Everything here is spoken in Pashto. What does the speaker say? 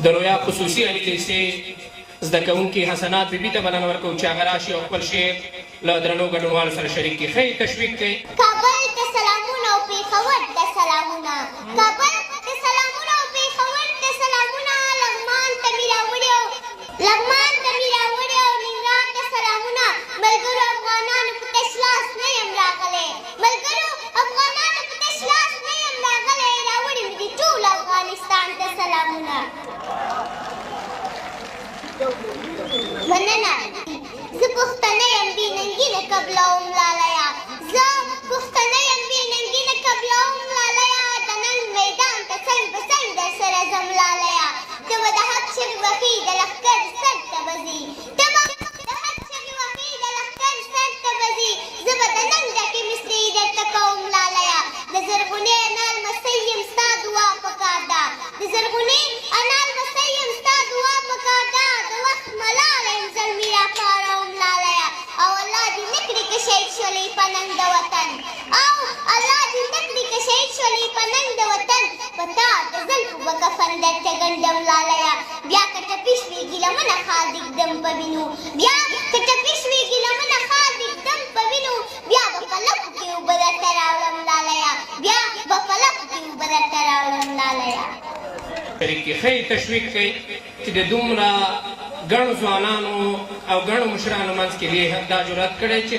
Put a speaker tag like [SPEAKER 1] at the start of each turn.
[SPEAKER 1] د لویا خصوصي علي لیسې زده کوونکي حسنات بیبي ته بلنه ورکوو چې هغه راشي او خپل شعر له درنو ګډونوالو سره شریک کړي. ښه تشویق کوي.
[SPEAKER 2] کابل ته سلامونه او پېښور ته سلامونه، کابل ته سلامونه او پېښور ته سلامونه، لغمان ته مې راوړي او ننګرهار ته سلامونه. ملګرو افغانانو په تش لاس نه یم راغلی، راوړي مې دي ټول افغانستان ته سلامونه. مننه. زه پښتنه یم بې ننګینه قبلوم لالیه، د ننګ میدان ته څنګ په څنګ در سره ځم لالیه. ته به د حق چغې وهې د لښکر سر ته به ځې، زه به د ننګ ډکې مصرې درته کوم لالیه. د زرغونې انا لمسۍ یم ستا دعا پکار ده، د وخت ملاله یم زلمي راپاروم لالیه. او الله دې نه کړي که شهید شولې په ننګ د وطن، په تا د زلفو به کفن درته ګنډم لالیه. بیا که ټپي شوېږي لمنه خال دې ږدم په وینو، بیا به په لپو کې اوبه درته راوړم لالیه.
[SPEAKER 1] شریک کړي. ښه تشویق کوي چې د دومره ګڼو ځوانانو او ګڼو مشرانو منځ کې دا جرأت کړی چې